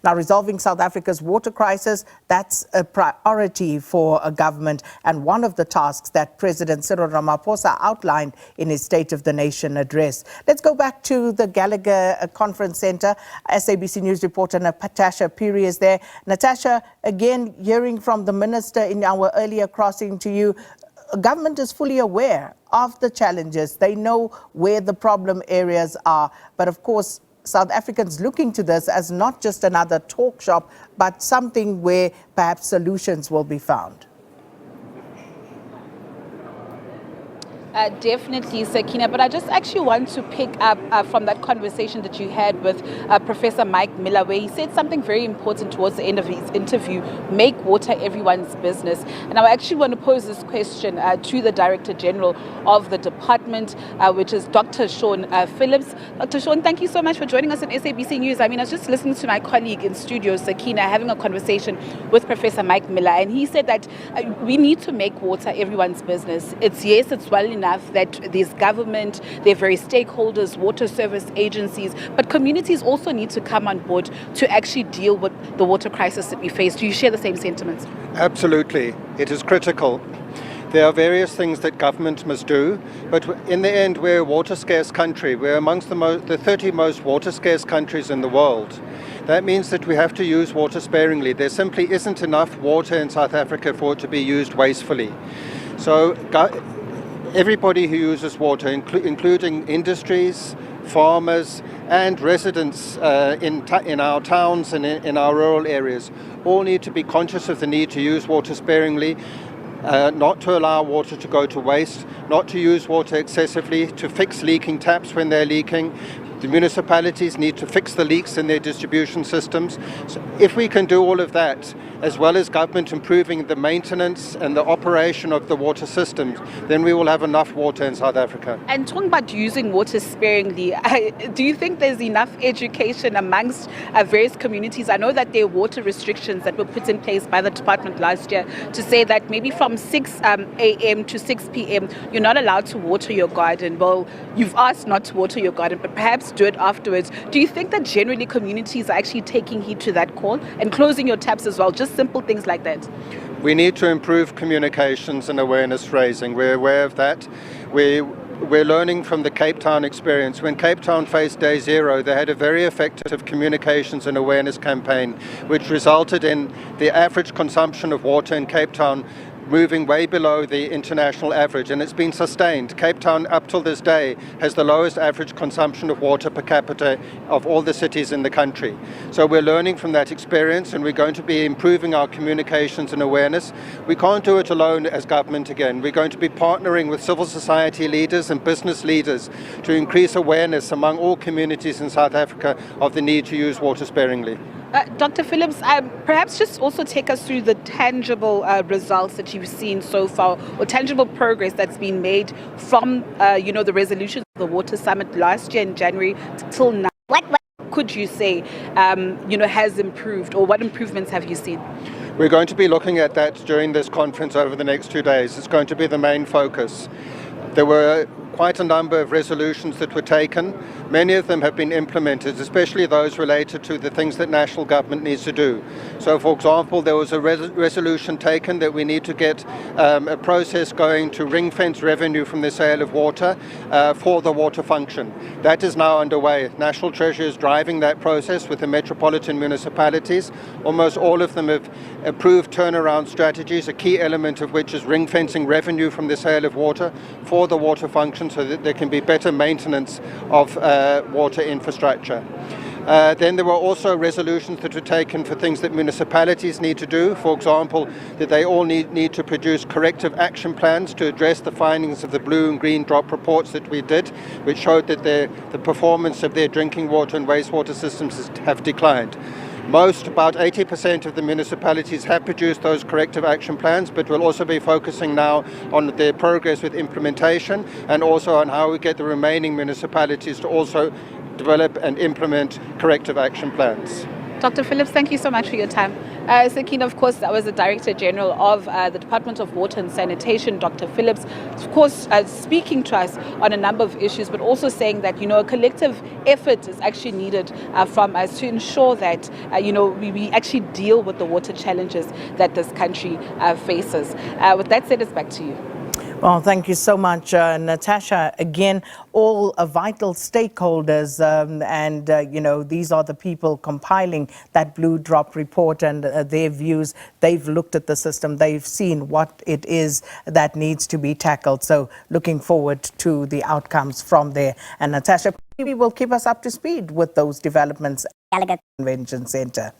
Now, resolving South Africa's water crisis, that's a priority for a government and one of the tasks that President Cyril Ramaphosa outlined in his State of the Nation address. Let's go back to the Gallagher Conference Centre. SABC News reporter Natasha Phiri is there. Natasha, again, hearing from the Minister in our earlier crossing to you, government is fully aware of the challenges. They know where the problem areas are. But of course, South Africans looking to this as not just another talk shop, but something where perhaps solutions will be found. Definitely, Sakina, but I just actually want to pick up from that conversation that you had with Professor Mike Muller, where he said something very important towards the end of his interview: make water everyone's business. And I actually want to pose this question to the Director General of the department, which is Dr. Shaun Phillips. Dr. Shaun, thank you so much for joining us on SABC News. I mean, I was just listening to my colleague in studio, Sakina, having a conversation with Professor Mike Muller, and he said that we need to make water everyone's business. It's well enough that there's government, there are various stakeholders, water service agencies, but communities also need to come on board to actually deal with the water crisis that we face. Do you share the same sentiments? Absolutely. It is critical. There are various things that government must do, but in the end, we're a water-scarce country. We're amongst the 30 most water-scarce countries in the world. That means that we have to use water sparingly. There simply isn't enough water in South Africa for it to be used wastefully. So everybody who uses water, including industries, farmers and residents in our towns and in our rural areas, all need to be conscious of the need to use water sparingly, not to allow water to go to waste, not to use water excessively, to fix leaking taps when they're leaking. The municipalities need to fix the leaks in their distribution systems. So if we can do all of that, as well as government improving the maintenance and the operation of the water systems, then we will have enough water in South Africa. And talking about using water sparingly, do you think there's enough education amongst various communities? I know that there are water restrictions that were put in place by the department last year to say that maybe from 6 a.m. to 6 p.m. you're not allowed to water your garden. Well, you've asked not to water your garden, but perhaps do it afterwards. Do you think that generally communities are actually taking heed to that call and closing your taps as well? Just simple things like that. We need to improve communications and awareness raising. We're aware of that. We're learning from the Cape Town experience. When Cape Town faced day zero, they had a very effective communications and awareness campaign, which resulted in the average consumption of water in Cape Town moving way below the international average, and it's been sustained. Cape Town, up till this day, has the lowest average consumption of water per capita of all the cities in the country. So we're learning from that experience, and we're going to be improving our communications and awareness. We can't do it alone as government again. We're going to be partnering with civil society leaders and business leaders to increase awareness among all communities in South Africa of the need to use water sparingly. Dr. Phillips, perhaps just also take us through the tangible results that you've seen so far, or tangible progress that's been made from, the resolution of the Water Summit last year in January till now. What could you say, has improved, or what improvements have you seen? We're going to be looking at that during this conference over the next 2 days. It's going to be the main focus. There were quite a number of resolutions that were taken. Many of them have been implemented, especially those related to the things that national government needs to do. So, for example, there was a resolution taken that we need to get a process going to ring-fence revenue from the sale of water for the water function. That is now underway. National Treasury is driving that process with the metropolitan municipalities. Almost all of them have approved turnaround strategies, a key element of which is ring-fencing revenue from the sale of water for the water function, so that there can be better maintenance of water infrastructure. Then there were also resolutions that were taken for things that municipalities need to do. For example, that they all need to produce corrective action plans to address the findings of the blue and green drop reports that we did, which showed that the performance of their drinking water and wastewater systems have declined. About 80% of the municipalities have produced those corrective action plans, but we'll also be focusing now on their progress with implementation, and also on how we get the remaining municipalities to also develop and implement corrective action plans. Dr. Phillips, thank you so much for your time. Sakina, of course, that was the Director General of the Department of Water and Sanitation, Dr. Phillips, of course, speaking to us on a number of issues, but also saying that, a collective effort is actually needed from us to ensure that, we actually deal with the water challenges that this country faces. With that said, it's back to you. Well, thank you so much, Natasha. Again, all vital stakeholders, and these are the people compiling that Blue Drop report and their views. They've looked at the system. They've seen what it is that needs to be tackled. So looking forward to the outcomes from there. And Natasha will keep us up to speed with those developments at the Gallagher Convention Centre.